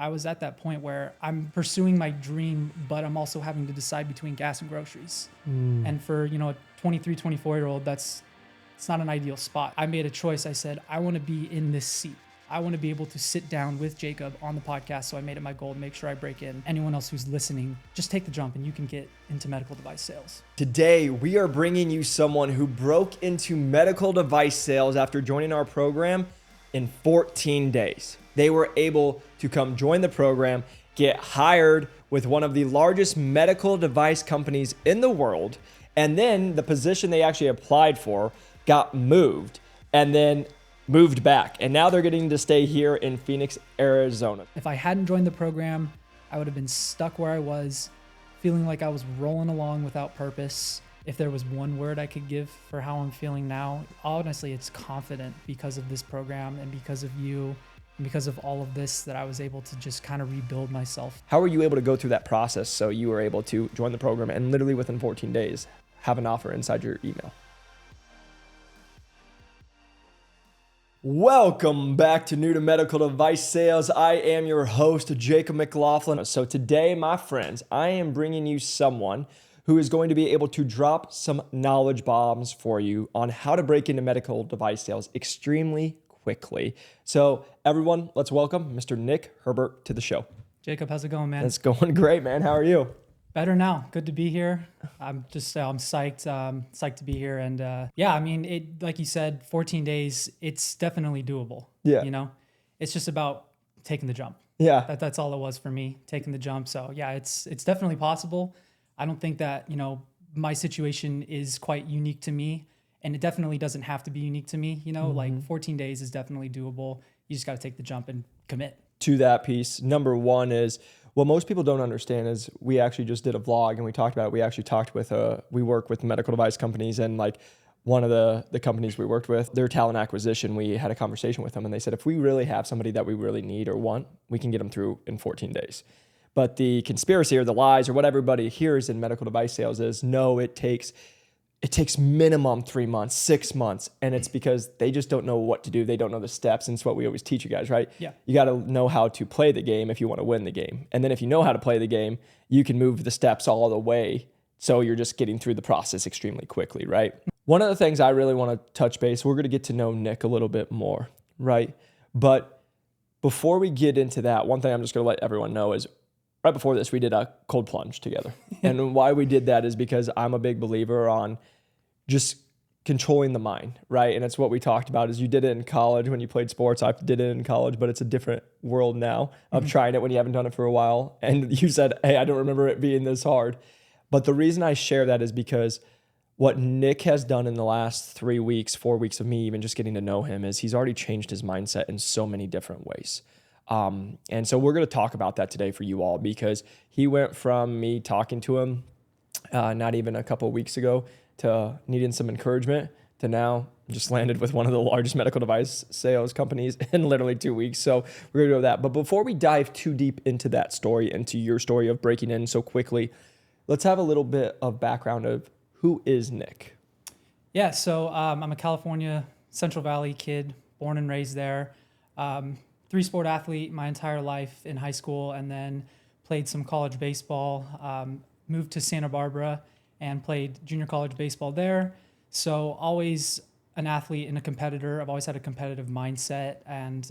I was at that point where I'm pursuing my dream, but I'm also having to decide between gas and groceries. And for, a 23, 24-year-old, it's not an ideal spot. I made a choice. I said, I want to be in this seat. I want to be able to sit down with Jacob on the podcast. So I made it my goal to make sure I break in. Anyone else who's listening, just take the jump and you can get into medical device sales. Today, we are bringing you someone who broke into medical device sales after joining our program in 14 days. They were able to come join the program, get hired with one of the largest medical device companies in the world, and then the position they actually applied for got moved, and then moved back. And now they're getting to stay here in Phoenix, Arizona. If I hadn't joined the program, I would have been stuck where I was, feeling like I was rolling along without purpose. If there was one word I could give for how I'm feeling now, honestly, it's confident because of this program and because of you and because of all of this that I was able to just kind of rebuild myself. How were you able to go through that process so you were able to join the program and literally within 14 days have an offer inside your email? Welcome back to New to Medical Device Sales. I am your host, Jacob McLaughlin. So today, my friends, I am bringing you someone who is going to be able to drop some knowledge bombs for you on how to break into medical device sales extremely quickly. So everyone, let's welcome Mr. Nick Herbert to the show. Jacob, how's it going, man? It's going great, man. How are you? Better now. Good to be here. I'm psyched, psyched to be here. And it, like you said, 14 days, it's definitely doable. Yeah. It's just about taking the jump. Yeah. That's all it was for me, taking the jump. So yeah, it's definitely possible. I don't think that, my situation is quite unique to me, and it definitely doesn't have to be unique to me. Like 14 days is definitely doable. You just got to take the jump and commit. To that piece, number one is, what most people don't understand is we actually just did a vlog and we talked about it. We actually talked with, we work with medical device companies, and like one of the companies we worked with, their talent acquisition, we had a conversation with them and they said, if we really have somebody that we really need or want, we can get them through in 14 days. But the conspiracy or the lies or what everybody hears in medical device sales is, no, it takes minimum 3 months, 6 months. And it's because they just don't know what to do. They don't know the steps. And it's what we always teach you guys, right? Yeah. You got to know how to play the game if you want to win the game. And then if you know how to play the game, you can move the steps all the way. So you're just getting through the process extremely quickly, right? One of the things I really want to touch base, we're going to get to know Nick a little bit more, right? But before we get into that, one thing I'm just going to let everyone know is, right before this, we did a cold plunge together. And why we did that is because I'm a big believer on just controlling the mind, right? And it's what we talked about is you did it in college when you played sports. I did it in college, but it's a different world now of trying it when you haven't done it for a while. And you said, hey, I don't remember it being this hard. But the reason I share that is because what Nick has done in the last 3 weeks, 4 weeks of me even just getting to know him is he's already changed his mindset in so many different ways. And so we're going to talk about that today for you all, because he went from me talking to him not even a couple of weeks ago to needing some encouragement to now just landed with one of the largest medical device sales companies in literally 2 weeks. So we're going to go with that. But before we dive too deep into that story, into your story of breaking in so quickly, let's have a little bit of background of who is Nick. Yeah, so I'm a California Central Valley kid, born and raised there. 3-sport athlete my entire life in high school, and then played some college baseball, moved to Santa Barbara and played junior college baseball there. So always an athlete and a competitor. I've always had a competitive mindset. And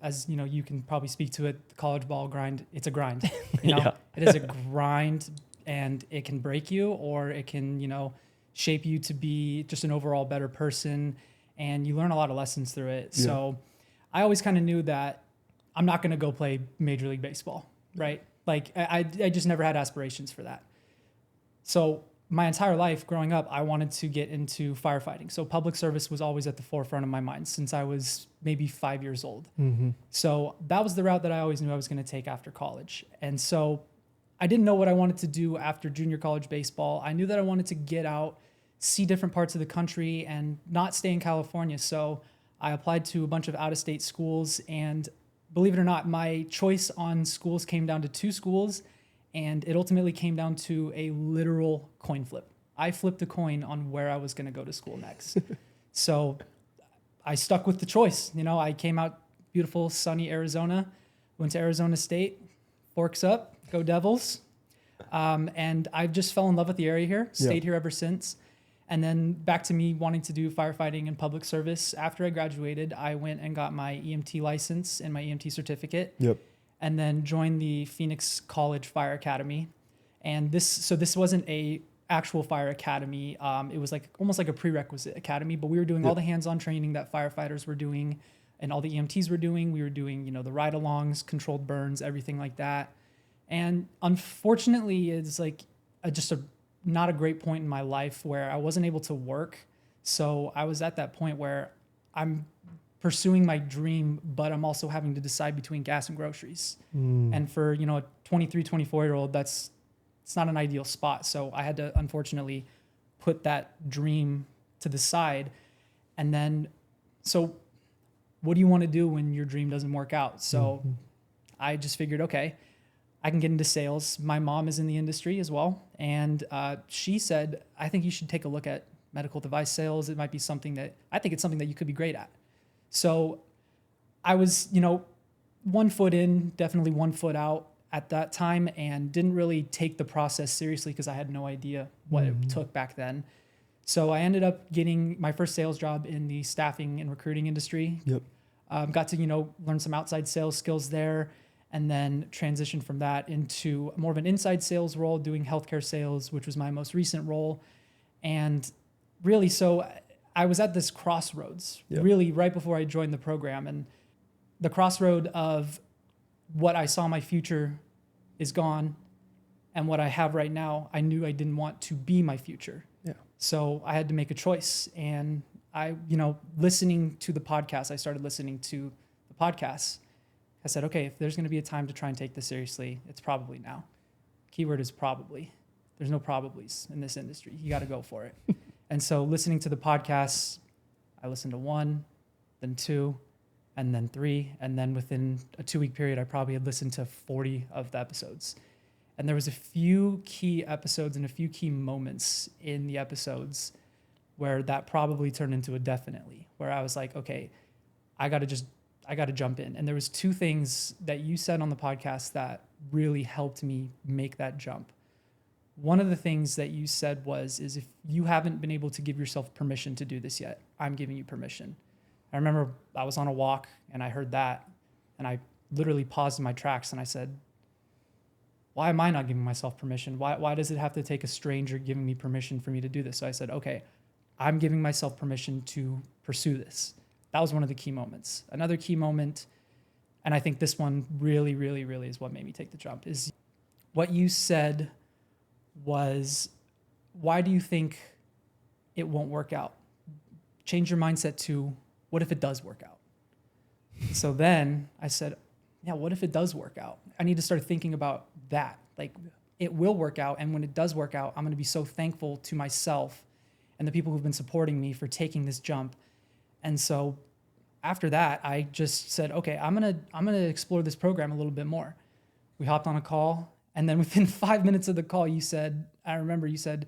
as you can probably speak to it, the college ball grind, it's a grind. Yeah. It is a grind, and it can break you, or it can, shape you to be just an overall better person. And you learn a lot of lessons through it. Yeah. So I always kind of knew that I'm not going to go play Major League Baseball, right? Like I just never had aspirations for that. So my entire life growing up, I wanted to get into firefighting. So public service was always at the forefront of my mind since I was maybe 5 years old. Mm-hmm. So that was the route that I always knew I was going to take after college. And so I didn't know what I wanted to do after junior college baseball. I knew that I wanted to get out, see different parts of the country, and not stay in California. So I applied to a bunch of out-of-state schools, and believe it or not, my choice on schools came down to 2 schools, and it ultimately came down to a literal coin flip. I flipped a coin on where I was going to go to school next. So I stuck with the choice. I came out beautiful, sunny Arizona, Went to Arizona State, Forks up, go Devils. And I just fell in love with the area here, stayed here ever since. And then back to me wanting to do firefighting and public service. After I graduated, I went and got my EMT license and my EMT certificate. Yep. And then joined the Phoenix College Fire Academy. And this wasn't a actual fire academy. It was like almost like a prerequisite academy, but we were doing all the hands-on training that firefighters were doing and all the EMTs were doing. We were doing, the ride-alongs, controlled burns, everything like that. And unfortunately, it's like not a great point in my life where I wasn't able to work. So I was at that point where I'm pursuing my dream, but I'm also having to decide between gas and groceries. And for, a 23, 24-year-old, it's not an ideal spot. So I had to, unfortunately, put that dream to the side. And then, so what do you want to do when your dream doesn't work out? So I just figured, okay, I can get into sales. My mom is in the industry as well. And she said, I think you should take a look at medical device sales. It might be something that, I think it's something that you could be great at. So I was, 1 foot in, definitely 1 foot out at that time, and didn't really take the process seriously because I had no idea what it took back then. So I ended up getting my first sales job in the staffing and recruiting industry. Yep. Got to, learn some outside sales skills there, and then transitioned from that into more of an inside sales role, doing healthcare sales, which was my most recent role. And really, so I was at this crossroads, really right before I joined the program. And the crossroad of what I saw my future is gone, and what I have right now, I knew I didn't want to be my future. Yeah. So I had to make a choice. And I, listening to the podcast, I started listening to the podcasts. I said, okay, if there's going to be a time to try and take this seriously, it's probably now. Keyword is probably. There's no probablys in this industry. You got to go for it. And so listening to the podcasts, I listened to 1, then 2, and then 3. And then within a 2-week period, I probably had listened to 40 of the episodes. And there was a few key episodes and a few key moments in the episodes where that probably turned into a definitely, where I was like, okay, I got to jump in. And there was 2 things that you said on the podcast that really helped me make that jump. One of the things that you said is if you haven't been able to give yourself permission to do this yet, I'm giving you permission. I remember I was on a walk and I heard that, and I literally paused in my tracks and I said, why am I not giving myself permission? Why does it have to take a stranger giving me permission for me to do this? So I said, okay, I'm giving myself permission to pursue this. That was one of the key moments. Another key moment, and I think this one really, really, really is what made me take the jump, is what you said was, why do you think it won't work out? Change your mindset to, what if it does work out? So then I said, yeah, what if it does work out? I need to start thinking about that. Like, it will work out. And when it does work out, I'm going to be so thankful to myself and the people who've been supporting me for taking this jump. And so after that, I just said, okay, I'm gonna explore this program a little bit more. We hopped on a call, and then within 5 minutes of the call, I remember you said,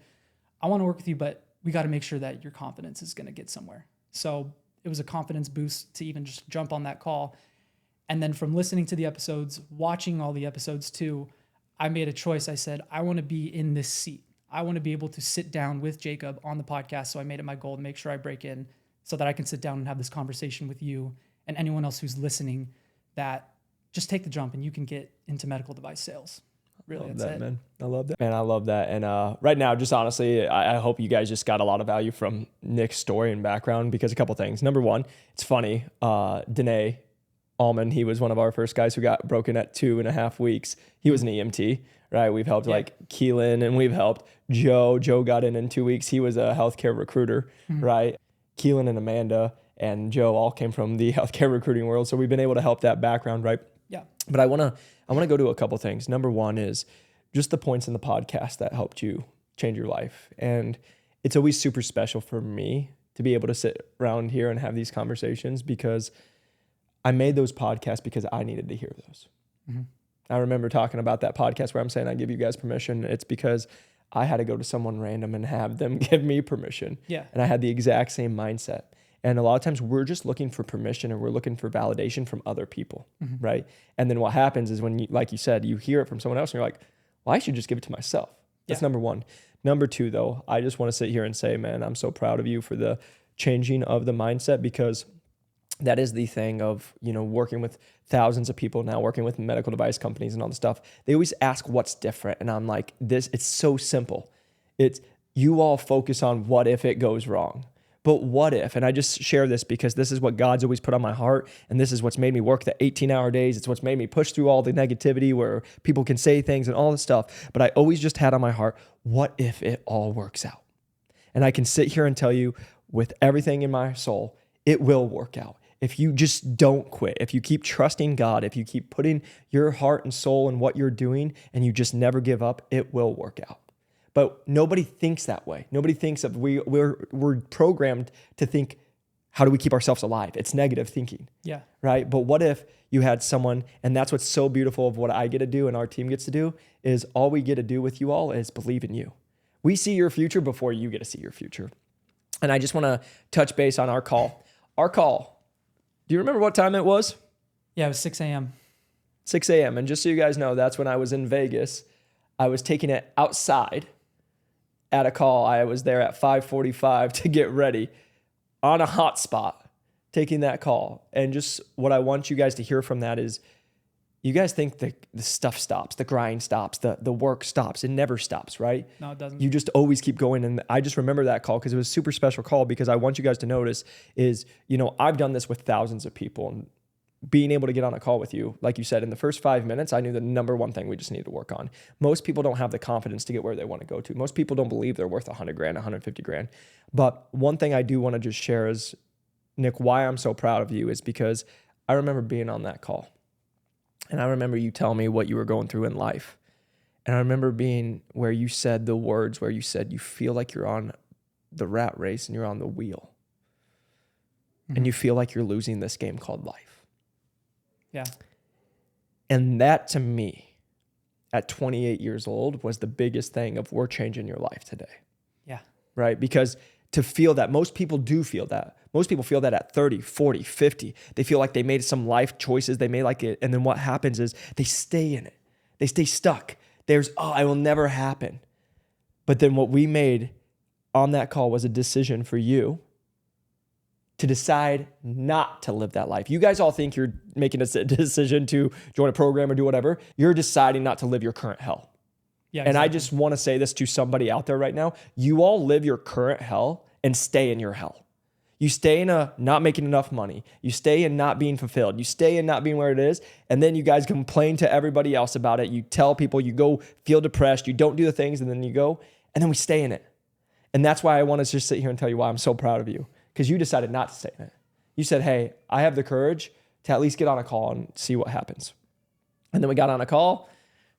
I want to work with you, but we got to make sure that your confidence is going to get somewhere. So it was a confidence boost to even just jump on that call. And then from listening to the episodes, watching all the episodes too, I made a choice. I said, I want to be in this seat. I want to be able to sit down with Jacob on the podcast. So I made it my goal to make sure I break in so that I can sit down and have this conversation with you and anyone else who's listening, that just take the jump and you can get into medical device sales. Really, that's it. Man. I love that. Man, I love that. And right now, just honestly, I hope you guys just got a lot of value from Nick's story and background, because a couple things. Number one, it's funny. Danae Allman, he was one of our first guys who got broken at 2.5 weeks. He was an EMT, right? We've helped like Keelan, and we've helped Joe. Joe got in 2 weeks. He was a healthcare recruiter, right? Keelan and Amanda and Joe all came from the healthcare recruiting world. So we've been able to help that background, right? Yeah. But I want to go to a couple things. Number one is just the points in the podcast that helped you change your life. And it's always super special for me to be able to sit around here and have these conversations, because I made those podcasts because I needed to hear those. Mm-hmm. I remember talking about that podcast where I'm saying I give you guys permission. It's because I had to go to someone random and have them give me permission. Yeah. And I had the exact same mindset. And a lot of times we're just looking for permission and we're looking for validation from other people, right? And then what happens is when you, like you said, you hear it from someone else and you're like, well, I should just give it to myself. That's number one. Number two, though, I just want to sit here and say, man, I'm so proud of you for the changing of the mindset, because that is the thing of, working with thousands of people now, working with medical device companies and all the stuff. They always ask what's different. And I'm like, it's so simple. It's you all focus on what if it goes wrong. But what if? And I just share this because this is what God's always put on my heart. And this is what's made me work the 18-hour days. It's what's made me push through all the negativity where people can say things and all this stuff. But I always just had on my heart, what if it all works out? And I can sit here and tell you with everything in my soul, it will work out. If you just don't quit, if you keep trusting God, if you keep putting your heart and soul in what you're doing and you just never give up, it will work out. But nobody thinks that way. Nobody thinks of, we're programmed to think, how do we keep ourselves alive? It's negative thinking. Yeah. Right? But what if you had someone, and that's what's so beautiful of what I get to do and our team gets to do, is all we get to do with you all is believe in you. We see your future before you get to see your future. And I just want to touch base on our call. Our call, do you remember what time it was? Yeah, it was 6 a.m. 6 a.m. And just so you guys know, that's when I was in Vegas. I was taking it outside at a call. I was there at 5:45 to get ready on a hot spot, taking that call. And just what I want you guys to hear from that is, you guys think the stuff stops, the grind stops, the work stops. It never stops, right? No, it doesn't. You just always keep going. And I just remember that call because it was a super special call, because I want you guys to notice is, I've done this with thousands of people, and being able to get on a call with you, like you said, in the first 5 minutes, I knew the number one thing we just need to work on. Most people don't have the confidence to get where they want to go to. Most people don't believe they're worth $100,000, $150,000. But one thing I do want to just share is, Nick, why I'm so proud of you is because I remember being on that call. And I remember you telling me what you were going through in life. And I remember being where you said the words where you said you feel like you're on the rat race and you're on the wheel. And you feel like you're losing this game called life. Yeah. And that, to me, at 28 years old, was the biggest thing of, we're changing your life today. Yeah. Right? Because to feel that, most people do feel that. Most people feel that at 30, 40, 50. They feel like they made some life choices. They made like it. And then what happens is they stay in it. They stay stuck. I will never happen. But then what we made on that call was a decision for you to decide not to live that life. You guys all think you're making a decision to join a program or do whatever. You're deciding not to live your current hell. Yeah. And I just want to say this to somebody out there right now. You all live your current hell and stay in your hell. You stay in a not making enough money. You stay in not being fulfilled. You stay in not being where it is. And then you guys complain to everybody else about it. You tell people, you go feel depressed. You don't do the things, and then you go, and then we stay in it. And that's why I want to just sit here and tell you why I'm so proud of you. Because you decided not to stay in it. You said, hey, I have the courage to at least get on a call and see what happens. And then we got on a call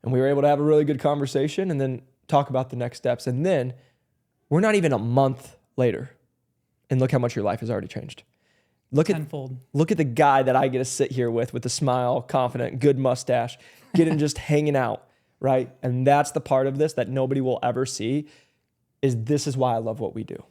and we were able to have a really good conversation and then talk about the next steps. And then we're not even a month later, and look how much your life has already changed. Look Tenfold. at the guy that I get to sit here with a smile, confident, good mustache, getting just hanging out, right? And that's the part of this that nobody will ever see, is this is why I love what we do.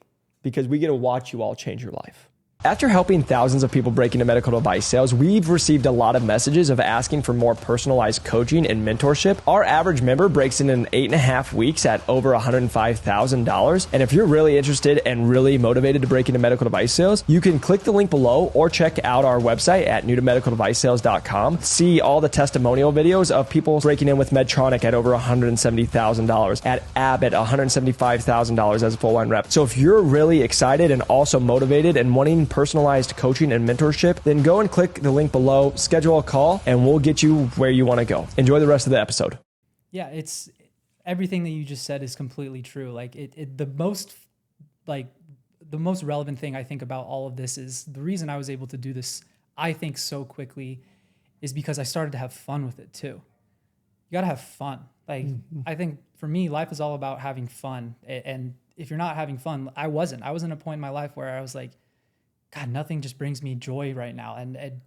Because we get to watch you all change your life. After helping thousands of people break into medical device sales, we've received a lot of messages of asking for more personalized coaching and mentorship. Our average member breaks in 8.5 weeks at over $105,000. And if you're really interested and really motivated to break into medical device sales, you can click the link below or check out our website at newtomedicaldevicesales.com. See all the testimonial videos of people breaking in with Medtronic at over $170,000, at Abbott $175,000 as a full line rep. So if you're really excited and also motivated and wanting personalized coaching and mentorship, then go and click the link below, schedule a call, and we'll get you where you want to go. Enjoy the rest of the episode. Yeah, it's everything that you just said is completely true. Like the most relevant thing I think about all of this is the reason I was able to do this, I think, so quickly is because I started to have fun with it too. You got to have fun. Like, I think for me, life is all about having fun. And if you're not having fun, I was in a point in my life where I was like, God, nothing just brings me joy right now. And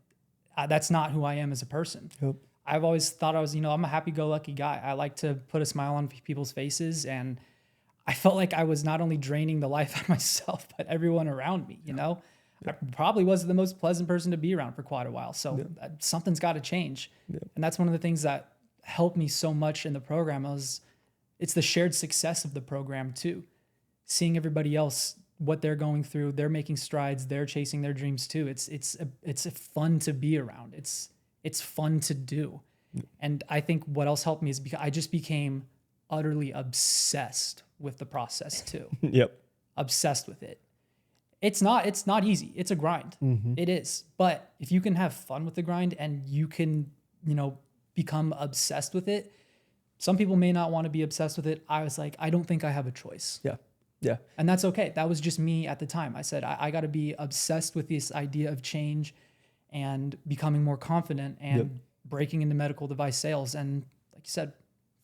that's not who I am as a person. Yep. I've always thought I was, I'm a happy-go-lucky guy. I like to put a smile on people's faces. And I felt like I was not only draining the life out of myself, but everyone around me, I probably wasn't the most pleasant person to be around for quite a while. So something's got to change. And that's one of the things that helped me so much in the program. It's the shared success of the program too. Seeing everybody else, what they're going through, they're making strides, they're chasing their dreams too. It's fun to be around. It's fun to do. And I think what else helped me is because I just became utterly obsessed with the process too. Yep. Obsessed with it. It's not easy. It's a grind. It is. But if you can have fun with the grind and you can, become obsessed with it, some people may not want to be obsessed with it. I was like, I don't think I have a choice. Yeah. Yeah. And that's okay. That was just me at the time. I said, I got to be obsessed with this idea of change and becoming more confident and breaking into medical device sales. And like you said,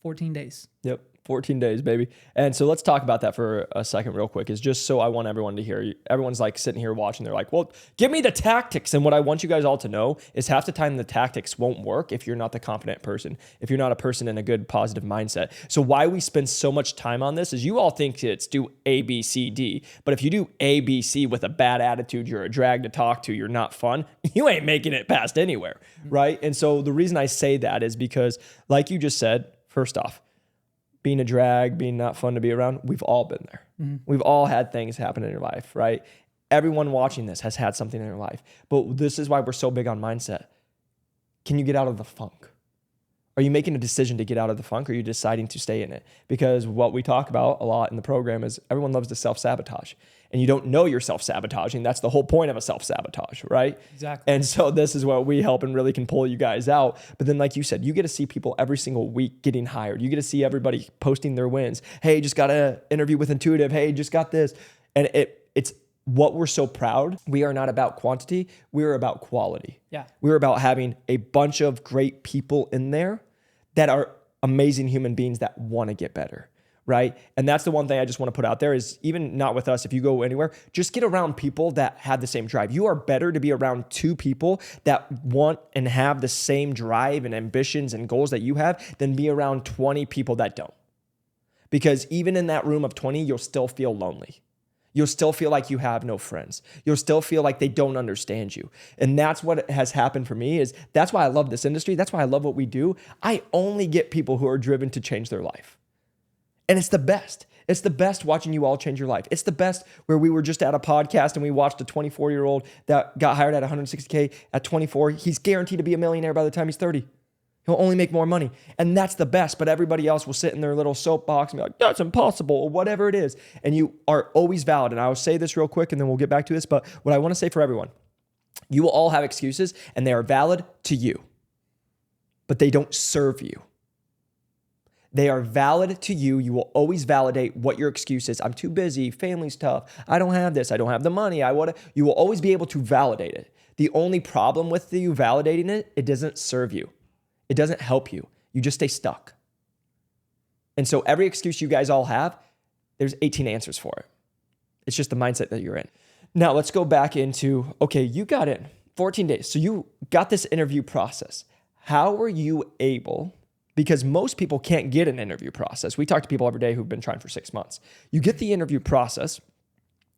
14 days. Yep. 14 days, baby. And so let's talk about that for a second real quick, is just so I want everyone to hear. Everyone's like sitting here watching. They're like, well, give me the tactics. And what I want you guys all to know is half the time the tactics won't work if you're not the confident person, if you're not a person in a good, positive mindset. So why we spend so much time on this is you all think it's do A, B, C, D. But if you do A, B, C with a bad attitude, you're a drag to talk to, you're not fun, you ain't making it past anywhere, right? And so the reason I say that is because, like you just said, first off, being a drag, being not fun to be around, we've all been there. We've all had things happen in your life, right? Everyone watching this has had something in their life. But this is why we're so big on mindset. Can you get out of the funk? Are you making a decision to get out of the funk, or are you deciding to stay in it? Because what we talk about a lot in the program is everyone loves to self-sabotage. And you don't know you're self-sabotaging. That's the whole point of a self-sabotage, right? Exactly. And so this is what we help and really can pull you guys out. But then, like you said, you get to see people every single week getting hired. You get to see everybody posting their wins. Hey, just got an interview with Intuitive. Hey, just got this. And it's what we're so proud. We are not about quantity. We're about quality. Yeah. We're about having a bunch of great people in there that are amazing human beings that want to get better. Right. And that's the one thing I just want to put out there is, even not with us, if you go anywhere, just get around people that have the same drive. You are better to be around two people that want and have the same drive and ambitions and goals that you have than be around 20 people that don't. Because even in that room of 20, you'll still feel lonely. You'll still feel like you have no friends. You'll still feel like they don't understand you. And that's what has happened for me. Is that's why I love this industry. That's why I love what we do. I only get people who are driven to change their life. And it's the best. It's the best watching you all change your life. It's the best where we were just at a podcast and we watched a 24-year-old that got hired at $160K at 24. He's guaranteed to be a millionaire by the time he's 30. He'll only make more money. And that's the best. But everybody else will sit in their little soapbox and be like, that's impossible, or whatever it is. And you are always valid. And I will say this real quick and then we'll get back to this. But what I want to say for everyone, you will all have excuses and they are valid to you, but they don't serve you. They are valid to you. You will always validate what your excuse is. I'm too busy. Family's tough. I don't have this. I don't have the money. You will always be able to validate it. The only problem with you validating it, it doesn't serve you. It doesn't help you. You just stay stuck. And so every excuse you guys all have, there's 18 answers for it. It's just the mindset that you're in. Now let's go back into, okay, you got in 14 days. So you got this interview process. How were you able, because most people can't get an interview process. We talk to people every day who've been trying for 6 months. You get the interview process.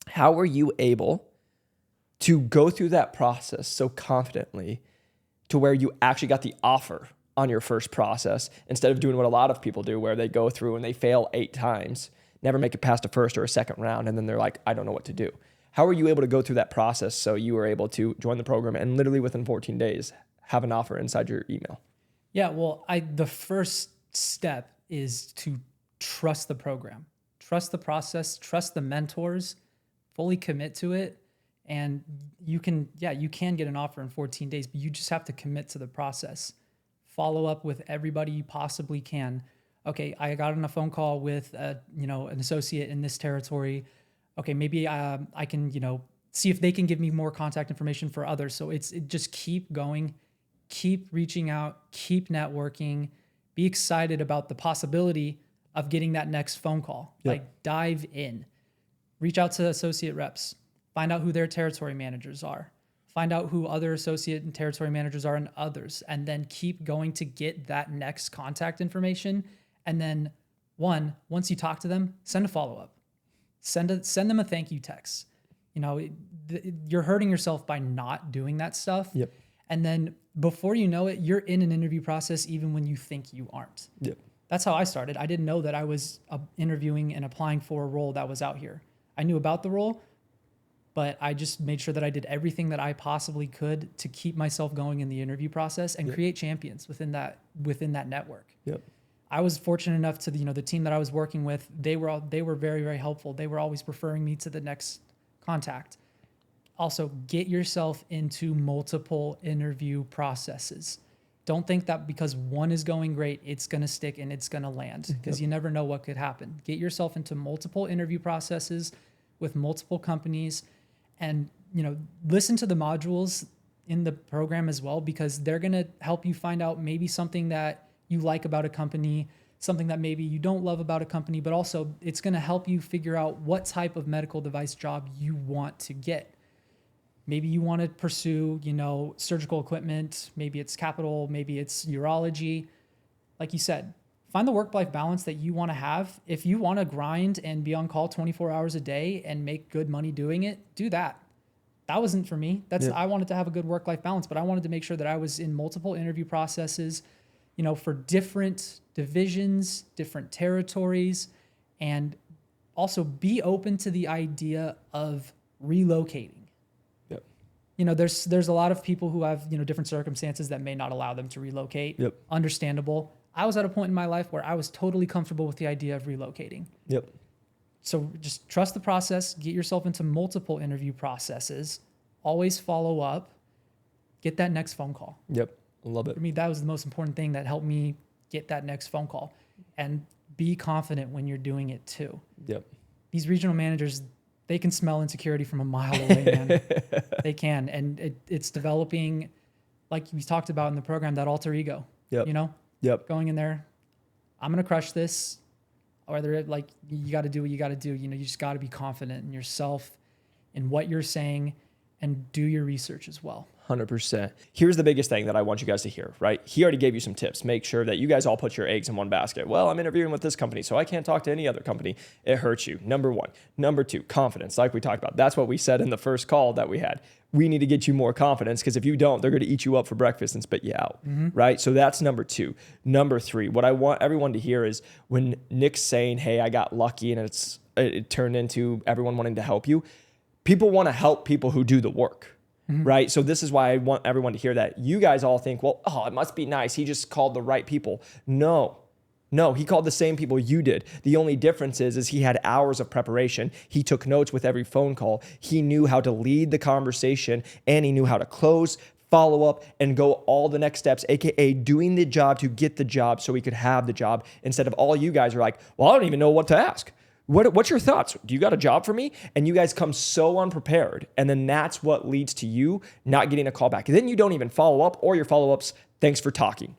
How were you able to go through that process so confidently to where you actually got the offer on your first process, instead of doing what a lot of people do where they go through and they fail 8 times, never make it past a first or a second round, and then they're like, I don't know what to do. How were you able to go through that process so you were able to join the program and literally within 14 days have an offer inside your email? Yeah, well, the first step is to trust the program, trust the process, trust the mentors, fully commit to it. And you can get an offer in 14 days, but you just have to commit to the process. Follow up with everybody you possibly can. Okay, I got on a phone call with an associate in this territory. Okay, maybe I can see if they can give me more contact information for others. So it just keep going. Keep reaching out, keep networking, be excited about the possibility of getting that next phone call. Yep. Like dive in, reach out to associate reps, find out who their territory managers are, find out who other associate and territory managers are and others, and then keep going to get that next contact information. And then once you talk to them, send a follow-up, send them a thank you text. you're hurting yourself by not doing that stuff. Yep. And then before you know it, you're in an interview process even when you think you aren't. Yep. That's how I started. I didn't know that I was interviewing and applying for a role that was out here. I knew about the role, but I just made sure that I did everything that I possibly could to keep myself going in the interview process and create champions within that network. Yep. I was fortunate enough to the team that I was working with. They were very, very helpful. They were always referring me to the next contact. Also, get yourself into multiple interview processes. Don't think that because one is going great, it's going to stick and it's going to land, because you never know what could happen. Get yourself into multiple interview processes with multiple companies, and listen to the modules in the program as well, because they're going to help you find out maybe something that you like about a company, something that maybe you don't love about a company, but also it's going to help you figure out what type of medical device job you want to get. Maybe you want to pursue, surgical equipment. Maybe it's capital. Maybe it's urology. Like you said, find the work-life balance that you want to have. If you want to grind and be on call 24 hours a day and make good money doing it, do that. That wasn't for me. I wanted to have a good work-life balance, but I wanted to make sure that I was in multiple interview processes, for different divisions, different territories, and also be open to the idea of relocating. There's a lot of people who have, different circumstances that may not allow them to relocate. Yep. Understandable. I was at a point in my life where I was totally comfortable with the idea of relocating. Yep. So just trust the process, get yourself into multiple interview processes, always follow up, get that next phone call. Yep. Love it. For me, that was the most important thing that helped me get that next phone call, and be confident when you're doing it too. Yep. These regional managers, they can smell insecurity from a mile away, man. They can. And it's developing, like we talked about in the program, that alter ego. Yep. Yep. Going in there, I'm going to crush this. Or you got to do what you got to do. You just got to be confident in yourself and what you're saying, and do your research as well. 100%. Here's the biggest thing that I want you guys to hear, right? He already gave you some tips. Make sure that you guys all put your eggs in one basket. Well, I'm interviewing with this company, so I can't talk to any other company. It hurts you. Number one. Number two, confidence, like we talked about. That's what we said in the first call that we had. We need to get you more confidence, because if you don't, they're going to eat you up for breakfast and spit you out, right? So that's number two. Number three, what I want everyone to hear is when Nick's saying, hey, I got lucky and it turned into everyone wanting to help you. People want to help people who do the work. Right. So this is why I want everyone to hear that. You guys all think, well, it must be nice. He just called the right people. No, he called the same people you did. The only difference is he had hours of preparation. He took notes with every phone call. He knew how to lead the conversation, and he knew how to close, follow up, and go all the next steps, AKA doing the job to get the job so he could have the job, instead of all you guys are like, well, I don't even know what to ask. What's your thoughts? Do you got a job for me? And you guys come so unprepared. And then that's what leads to you not getting a call back. And then you don't even follow up, or your follow-ups, thanks for talking.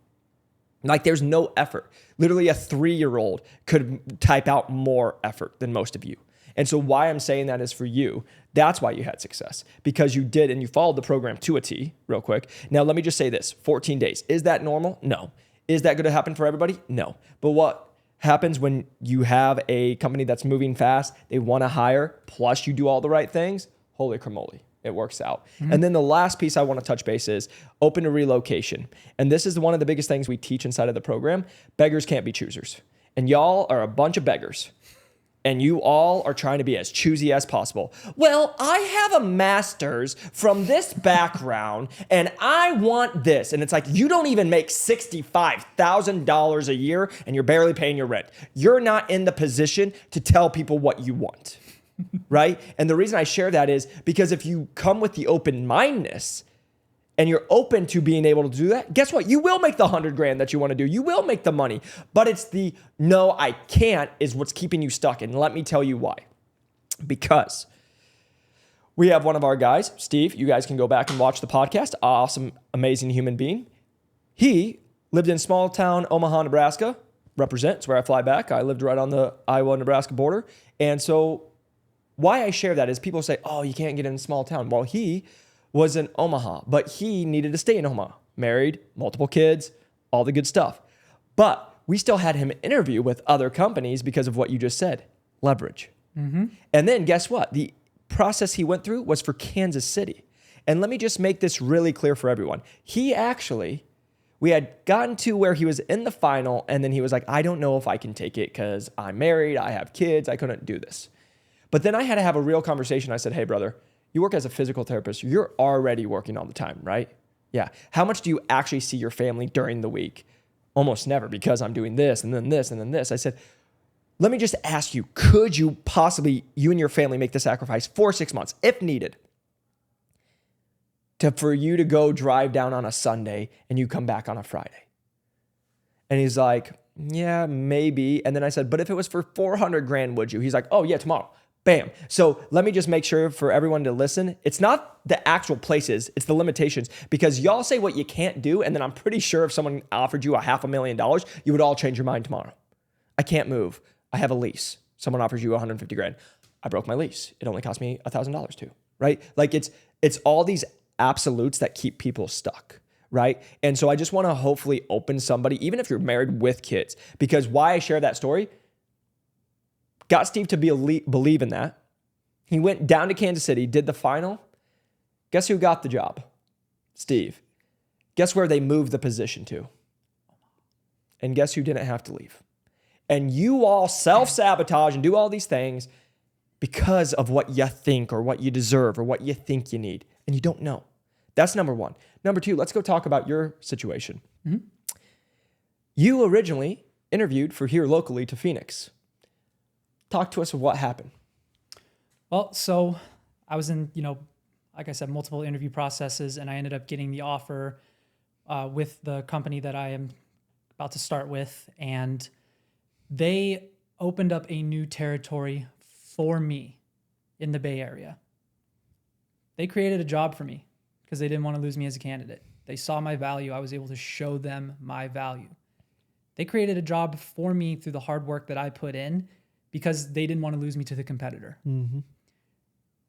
Like, there's no effort. Literally a 3-year-old could type out more effort than most of you. And so why I'm saying that is for you. That's why you had success, because you did, and you followed the program to a T real quick. Now, let me just say this, 14 days. Is that normal? No. Is that going to happen for everybody? No. But what happens when you have a company that's moving fast, they want to hire, plus you do all the right things, holy cramoli, it works out. And then the last piece I want to touch base is open to relocation. And this is one of the biggest things we teach inside of the program. Beggars can't be choosers. And y'all are a bunch of beggars. And you all are trying to be as choosy as possible. Well, I have a master's from this background and I want this. And it's like, you don't even make $65,000 a year and you're barely paying your rent. You're not in the position to tell people what you want, right? And the reason I share that is because if you come with the open-mindedness and you're open to being able to do that, guess what? You will make the $100,000 that you want to do. You will make the money, but it's the no, I can't is what's keeping you stuck. And let me tell you why. Because we have one of our guys, Steve. You guys can go back and watch the podcast. Awesome, amazing human being. He lived in small town Omaha, Nebraska. Represents where I fly back. I lived right on the Iowa-Nebraska border. And so why I share that is people say, oh, you can't get in a small town. Well, he was in Omaha, but he needed to stay in Omaha. Married, multiple kids, all the good stuff. But we still had him interview with other companies because of what you just said, leverage. And then guess what? The process he went through was for Kansas City. And let me just make this really clear for everyone. We had gotten to where he was in the final, and then he was like, I don't know if I can take it because I'm married, I have kids, I couldn't do this. But then I had to have a real conversation. I said, hey, brother, you work as a physical therapist. You're already working all the time, right? Yeah. How much do you actually see your family during the week? Almost never, because I'm doing this and then this and then this. I said, let me just ask you, could you possibly, you and your family, make the sacrifice for 6 months, if needed, for you to go drive down on a Sunday and you come back on a Friday? And he's like, yeah, maybe. And then I said, but if it was for 400 grand, would you? He's like, oh yeah, tomorrow. Bam. So let me just make sure for everyone to listen. It's not the actual places, it's the limitations, because y'all say what you can't do. And then I'm pretty sure if someone offered you $500,000, you would all change your mind tomorrow. I can't move. I have a lease. Someone offers you 150 grand. I broke my lease. It only cost me $1,000 too, right? Like it's all these absolutes that keep people stuck, right? And so I just want to hopefully open somebody, even if you're married with kids, because why I share that story, got Steve to believe in that. He went down to Kansas City, did the final. Guess who got the job? Steve. Guess where they moved the position to? And guess who didn't have to leave? And you all self-sabotage and do all these things because of what you think or what you deserve or what you think you need. And you don't know. That's number one. Number two, let's go talk about your situation. Mm-hmm. You originally interviewed for here locally to Phoenix. Talk to us of what happened. Well, so I was in, like I said, multiple interview processes, and I ended up getting the offer with the company that I am about to start with. And they opened up a new territory for me in the Bay Area. They created a job for me because they didn't want to lose me as a candidate. They saw my value. I was able to show them my value. They created a job for me through the hard work that I put in because they didn't want to lose me to the competitor. Mm-hmm.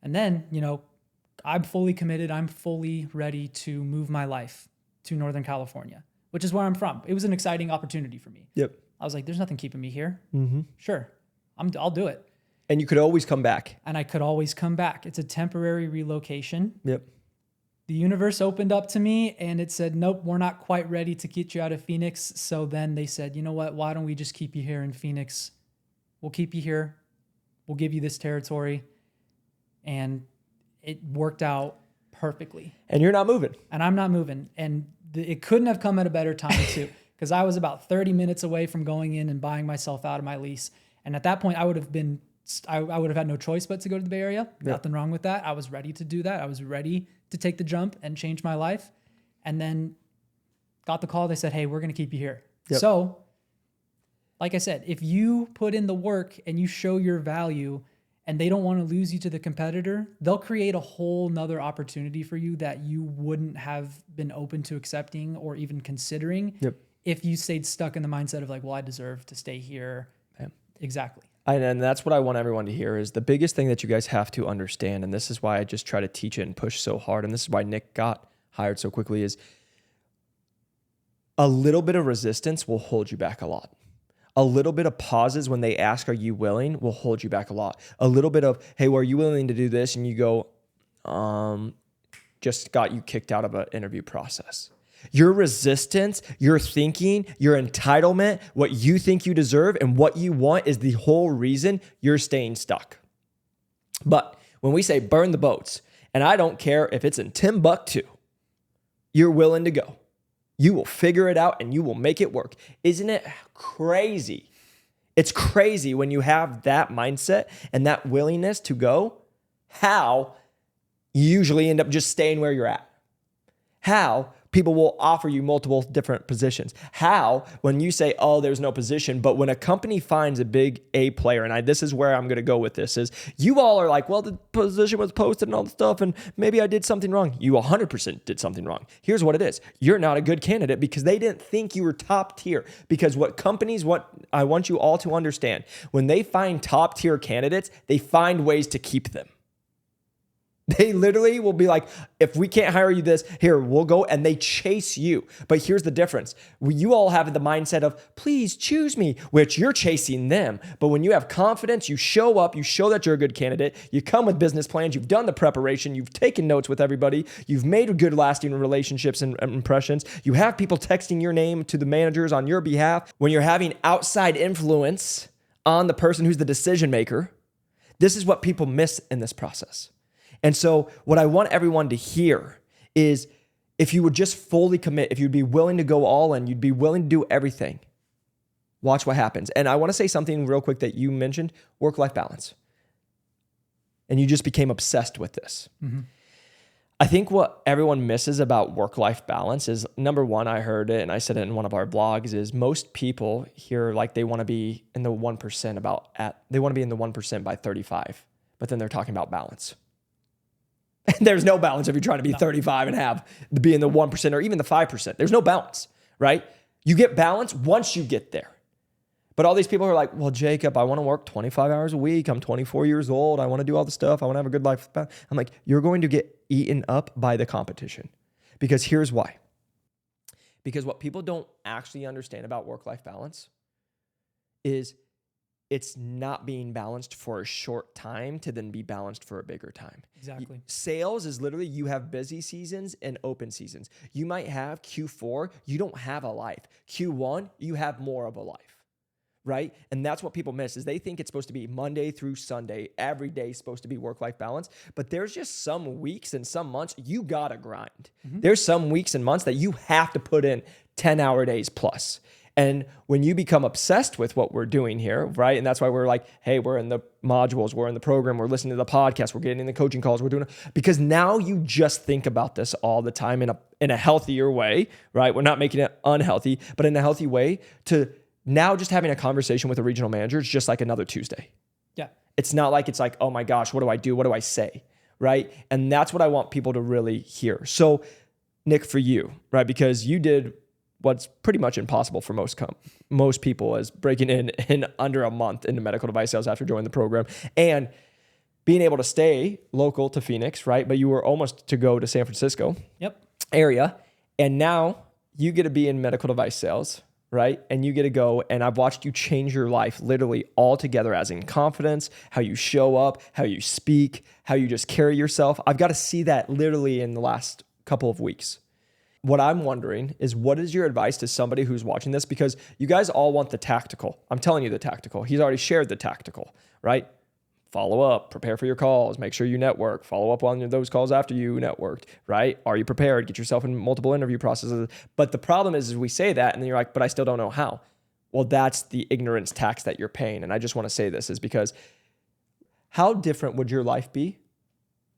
And then, I'm fully committed. I'm fully ready to move my life to Northern California, which is where I'm from. It was an exciting opportunity for me. Yep. I was like, there's nothing keeping me here. Mm-hmm. Sure. I'll do it. And you could always come back. And I could always come back. It's a temporary relocation. Yep. The universe opened up to me and it said, nope, we're not quite ready to get you out of Phoenix. So then they said, you know what? Why don't we just keep you here in Phoenix? We'll keep you here. We'll give you this territory. And it worked out perfectly. And you're not moving. And I'm not moving. And it couldn't have come at a better time too, because I was about 30 minutes away from going in and buying myself out of my lease. And at that point, I would have had no choice but to go to the Bay Area. Yep. Nothing wrong with that. I was ready to do that. I was ready to take the jump and change my life. And then got the call. They said, hey, we're going to keep you here. Yep. So like I said, if you put in the work and you show your value and they don't want to lose you to the competitor, they'll create a whole nother opportunity for you that you wouldn't have been open to accepting or even considering if you stayed stuck in the mindset of like, well, I deserve to stay here. Yep. Exactly. And that's what I want everyone to hear is the biggest thing that you guys have to understand, and this is why I just try to teach it and push so hard, and this is why Nick got hired so quickly, is a little bit of resistance will hold you back a lot. A little bit of pauses when they ask, are you willing, will hold you back a lot. A little bit of, hey, well, are you willing to do this? And you go, just got you kicked out of an interview process. Your resistance, your thinking, your entitlement, what you think you deserve and what you want is the whole reason you're staying stuck. But when we say burn the boats, and I don't care if it's in Timbuktu, you're willing to go. You will figure it out and you will make it work. Isn't it crazy? It's crazy when you have that mindset and that willingness to go, how you usually end up just staying where you're at. How people will offer you multiple different positions. How, when you say, oh, there's no position, but when a company finds a big A player, and this is where I'm going to go with this, is you all are like, well, the position was posted and all the stuff, and maybe I did something wrong. You 100% did something wrong. Here's what it is. You're not a good candidate because they didn't think you were top tier. Because what I want you all to understand, when they find top tier candidates, they find ways to keep them. They literally will be like, if we can't hire you this, here, we'll go. And they chase you. But here's the difference. You all have the mindset of, please choose me, which you're chasing them. But when you have confidence, you show up, you show that you're a good candidate, you come with business plans, you've done the preparation, you've taken notes with everybody, you've made good lasting relationships and impressions, you have people texting your name to the managers on your behalf. When you're having outside influence on the person who's the decision maker, this is what people miss in this process. And so what I want everyone to hear is if you would just fully commit, if you'd be willing to go all in, you'd be willing to do everything, watch what happens. And I want to say something real quick that you mentioned, work-life balance. And you just became obsessed with this. Mm-hmm. I think what everyone misses about work-life balance is, number one, I heard it and I said it in one of our blogs, is most people here, like they want to be in the 1% they want to be in the 1% by 35, but then they're talking about balance. And there's no balance if you're trying to be 35 and be in the 1% or even the 5%. There's no balance, right? You get balance once you get there. But all these people are like, well, Jacob, I want to work 25 hours a week. I'm 24 years old. I want to do all the stuff. I want to have a good life. I'm like, you're going to get eaten up by the competition. Because here's why. Because what people don't actually understand about work-life balance is it's not being balanced for a short time to then be balanced for a bigger time. Exactly. Sales is literally, you have busy seasons and open seasons. You might have Q4, you don't have a life. Q1, you have more of a life, right? And that's what people miss, is they think it's supposed to be Monday through Sunday. Every day is supposed to be work-life balance. But there's just some weeks and some months you gotta grind. Mm-hmm. There's some weeks and months that you have to put in 10-hour days plus. And when you become obsessed with what we're doing here, right? And that's why we're like, hey, we're in the modules, we're in the program, we're listening to the podcast, we're getting in the coaching calls, we're doing it. Because now you just think about this all the time in a healthier way, right? We're not making it unhealthy, but in a healthy way, to now just having a conversation with a regional manager is just like another Tuesday. Yeah. It's not like it's like, oh my gosh, what do I do? What do I say? Right? And that's what I want people to really hear. So Nick, for you, right? Because you did what's pretty much impossible for most people, is breaking in under a month into medical device sales after joining the program and being able to stay local to Phoenix, right? But you were almost to go to San Francisco area. And now you get to be in medical device sales, right? And you get to go, and I've watched you change your life literally altogether, as in confidence, how you show up, how you speak, how you just carry yourself. I've got to see that literally in the last couple of weeks. What I'm wondering is, what is your advice to somebody who's watching this? Because you guys all want the tactical. I'm telling you the tactical. He's already shared the tactical, right? Follow up, prepare for your calls, make sure you network, follow up on those calls after you networked, right? Are you prepared? Get yourself in multiple interview processes. But the problem is we say that and then you're like, but I still don't know how. Well, that's the ignorance tax that you're paying. And I just want to say this is because how different would your life be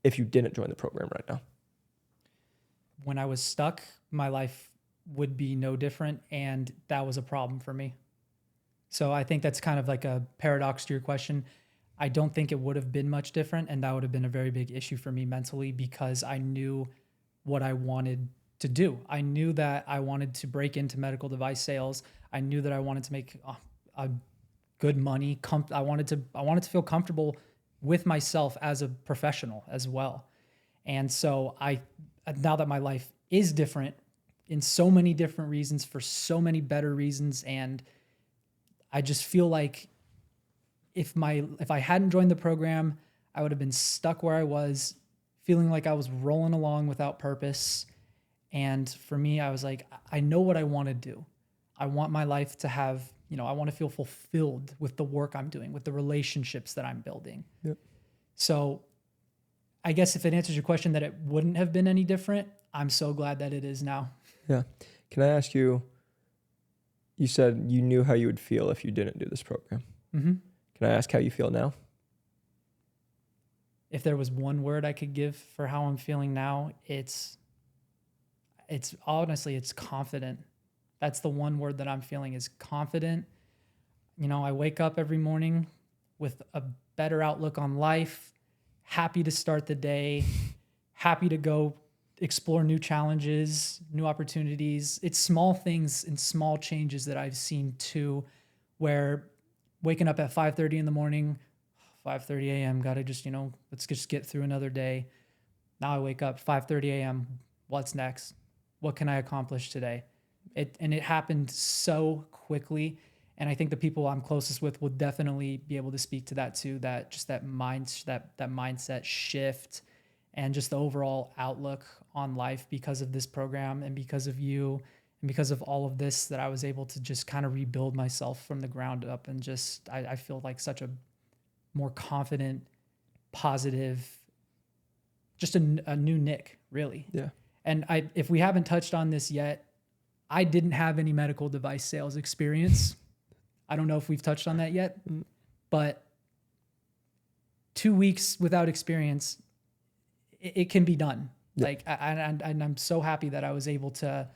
if you didn't join the program right now? When I was stuck, my life would be no different, and that was a problem for me. So I think that's kind of like a paradox to your question. I don't think it would have been much different, and that would have been a very big issue for me mentally, because I knew what I wanted to do. I knew that I wanted to break into medical device sales. I knew that I wanted to make a good money. I wanted to feel comfortable with myself as a professional as well. And so now that my life is different in so many different reasons, for so many better reasons, and I just feel like if I hadn't joined the program, I would have been stuck where I was, feeling like I was rolling along without purpose. And for me, I was like, I know what I want to do. I want my life to have, I want to feel fulfilled with the work I'm doing, with the relationships that I'm building. Yep. So I guess if it answers your question that it wouldn't have been any different, I'm so glad that it is now. Yeah. Can I ask you, you said you knew how you would feel if you didn't do this program. Mm-hmm. Can I ask how you feel now? If there was one word I could give for how I'm feeling now, it's honestly, it's confident. That's the one word that I'm feeling, is confident. I wake up every morning with a better outlook on life, happy to start the day, happy to go explore new challenges, new opportunities. It's small things and small changes that I've seen too, where waking up at 5:30 in the morning, 5:30 a.m., got to just, let's just get through another day. Now I wake up 5:30 a.m. What's next? What can I accomplish today? It happened so quickly. And I think the people I'm closest with will definitely be able to speak to that too, that just that mindset shift and just the overall outlook on life because of this program and because of you and because of all of this, that I was able to just kind of rebuild myself from the ground up. And just I feel like such a more confident, positive, just a new Nick, really. Yeah. And if we haven't touched on this yet, I didn't have any medical device sales experience. I don't know if we've touched on that yet, but 2 weeks without experience, it can be done. Yeah. Like, and I'm so happy that I was able to,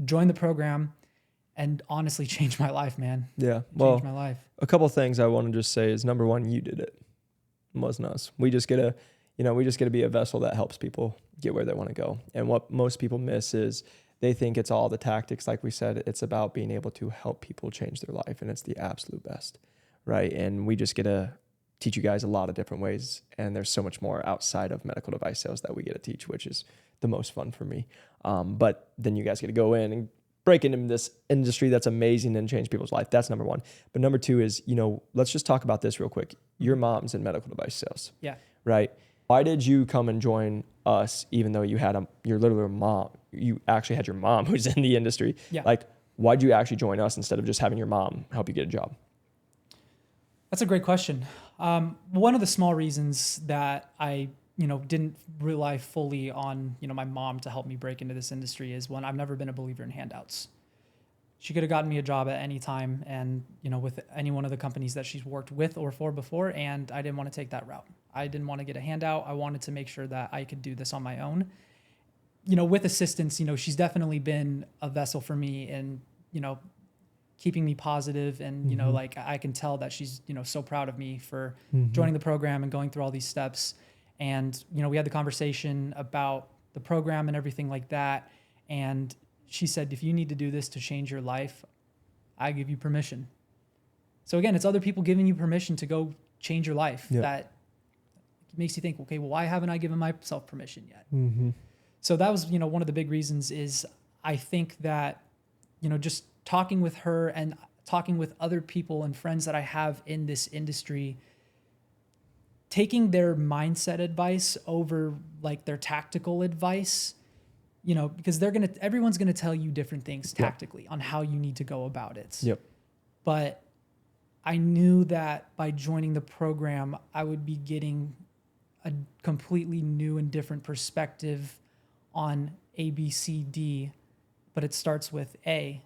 join the program and honestly change my life, man. Yeah. Change my life. A couple of things I want to just say is, number one, you did it. It wasn't us. We just get to be a vessel that helps people get where they want to go. And what most people miss is they think it's all the tactics. Like we said, it's about being able to help people change their life, and it's the absolute best, right? And we just get to teach you guys a lot of different ways, and there's so much more outside of medical device sales that we get to teach, which is the most fun for me. But then you guys get to go in and break into this industry that's amazing and change people's life. That's number one. But number two is, let's just talk about this real quick. Your mom's in medical device sales. Yeah. Right? Why did you come and join us, even though you're literally a mom? You actually had your mom who's in the industry. Yeah. Like, why'd you actually join us instead of just having your mom help you get a job? That's a great question. One of the small reasons that I, didn't rely fully on, my mom to help me break into this industry is, one, I've never been a believer in handouts. She could have gotten me a job at any time and, with any one of the companies that she's worked with or for before, and I didn't want to take that route. I didn't want to get a handout. I wanted to make sure that I could do this on my own. With assistance, she's definitely been a vessel for me in, keeping me positive. And, like I can tell that she's, so proud of me for joining the program and going through all these steps. And, we had the conversation about the program and everything like that. And she said, if you need to do this to change your life, I give you permission. So again, it's other people giving you permission to go change your life. Yep. That makes you think, okay, well, why haven't I given myself permission yet? Mm-hmm. So that was, one of the big reasons is I think that, just talking with her and talking with other people and friends that I have in this industry, taking their mindset advice over like their tactical advice, because everyone's going to tell you different things tactically on how you need to go about it. Yep. But I knew that by joining the program, I would be getting a completely new and different perspective on A, B, C, D. But it starts with A,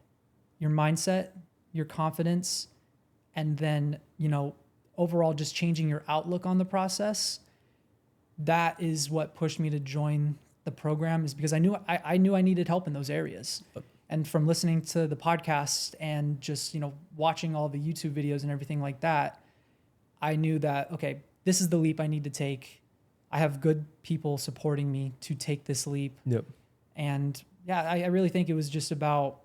your mindset, your confidence, and then, overall just changing your outlook on the process. That is what pushed me to join the program, is because I knew I needed help in those areas. And from listening to the podcast and just, watching all the YouTube videos and everything like that, I knew that, okay, this is the leap I need to take. I have good people supporting me to take this leap. Yep. And yeah, I really think it was just about,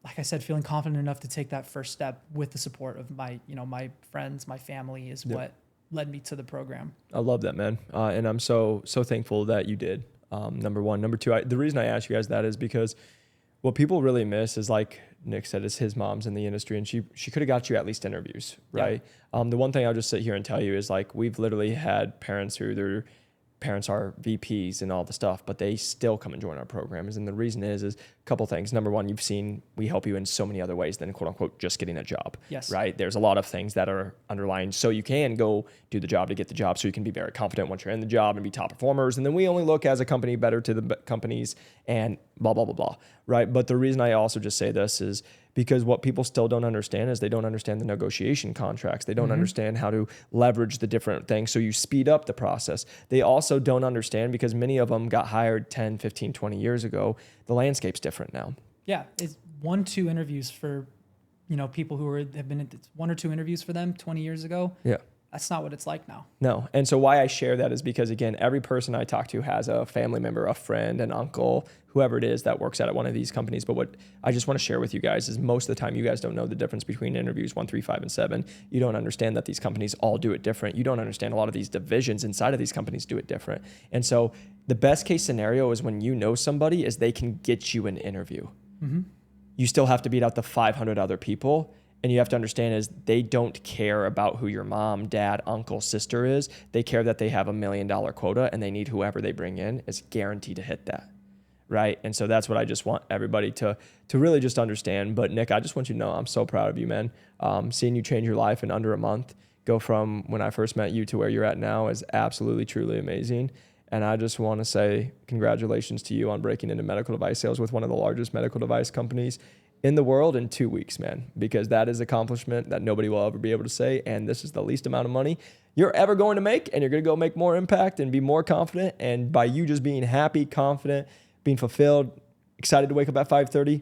like I said, feeling confident enough to take that first step with the support of my, my friends, my family is what led me to the program. I love that, man. And I'm so thankful that you did. Number one. Number two, the reason I asked you guys that is because what people really miss is, like Nick said, is his mom's in the industry, and she could have got you at least interviews, right? Yeah. The one thing I'll just sit here and tell you is, like, we've literally had parents who their parents are VPs and all the stuff, but they still come and join our programs. And the reason is a couple things. Number one, you've seen we help you in so many other ways than quote unquote just getting a job. Yes. Right? There's a lot of things that are underlying so you can go do the job to get the job, so you can be very confident once you're in the job and be top performers. And then we only look as a company better to the companies and blah, blah, blah, blah. Right? But the reason I also just say this is because what people still don't understand is they don't understand the negotiation contracts. They don't understand how to leverage the different things, so you speed up the process. They also don't understand, because many of them got hired 10, 15, 20 years ago. The landscape's different now. Yeah, it's 1-2 interviews for, people who have been in 1 or 2 interviews for them 20 years ago. Yeah. that's not what it's like now. No. And so why I share that is because, again, every person I talk to has a family member, a friend, an uncle, whoever it is that works at one of these companies. But what I just want to share with you guys is most of the time you guys don't know the difference between interviews 1, 3, 5, and 7. You don't understand that these companies all do it different. You don't understand a lot of these divisions inside of these companies do it different. And so the best case scenario is when you know somebody is they can get you an interview. Mm-hmm. You still have to beat out the 500 other people. And you have to understand is they don't care about who your mom, dad, uncle, sister is. They care that they have $1 million quota and they need whoever they bring in is guaranteed to hit that, right? And so that's what I just want everybody to really just understand. But Nick, I just want you to know I'm so proud of you, man. Seeing you change your life in under a month, go from when I first met you to where you're at now is absolutely, truly amazing. And I just want to say congratulations to you on breaking into medical device sales with one of the largest medical device companies in the world in 2 weeks, man, because that is accomplishment that nobody will ever be able to say. And this is the least amount of money you're ever going to make. And you're going to go make more impact and be more confident. And by you just being happy, confident, being fulfilled, excited to wake up at 5:30,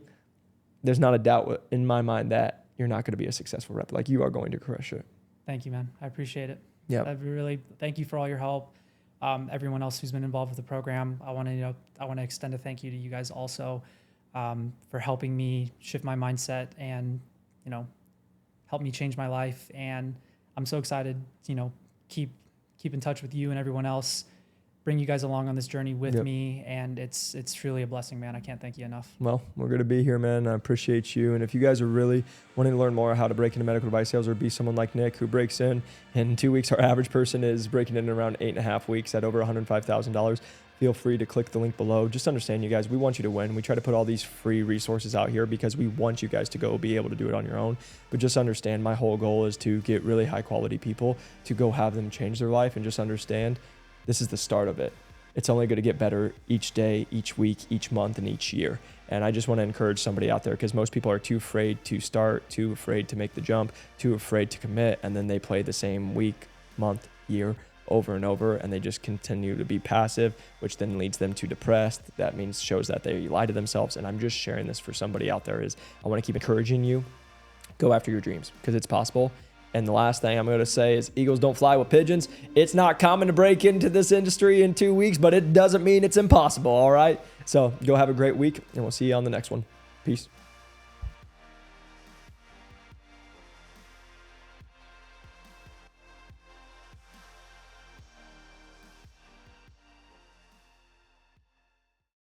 there's not a doubt in my mind that you're not going to be a successful rep. Like you are going to crush it. Thank you, man. I appreciate it. Yeah. I really thank you for all your help. Everyone else who's been involved with the program, I want to extend a thank you to you guys also. For helping me shift my mindset and, help me change my life. And I'm so excited, keep in touch with you and everyone else, bring you guys along on this journey with me. And it's truly a blessing, man. I can't thank you enough. Well, we're going to be here, man. I appreciate you. And if you guys are really wanting to learn more how to break into medical device sales or be someone like Nick who breaks in 2 weeks, our average person is breaking in around 8.5 weeks at over $105,000. Feel free to click the link below. Just understand, you guys, we want you to win. We try to put all these free resources out here because we want you guys to go be able to do it on your own. But just understand, my whole goal is to get really high quality people to go have them change their life, and just understand this is the start of it. It's only going to get better each day, each week, each month, and each year. And I just want to encourage somebody out there, because most people are too afraid to start, too afraid to make the jump, too afraid to commit, and then they play the same week, month, year over and over, and they just continue to be passive, which then leads them to depressed. That means shows that they lie to themselves. And I'm just sharing this for somebody out there is I want to keep encouraging you, go after your dreams because it's possible. And the last thing I'm going to say is eagles don't fly with pigeons. It's not common to break into this industry in 2 weeks, but it doesn't mean it's impossible. All right. So go have a great week, and we'll see you on the next one. Peace.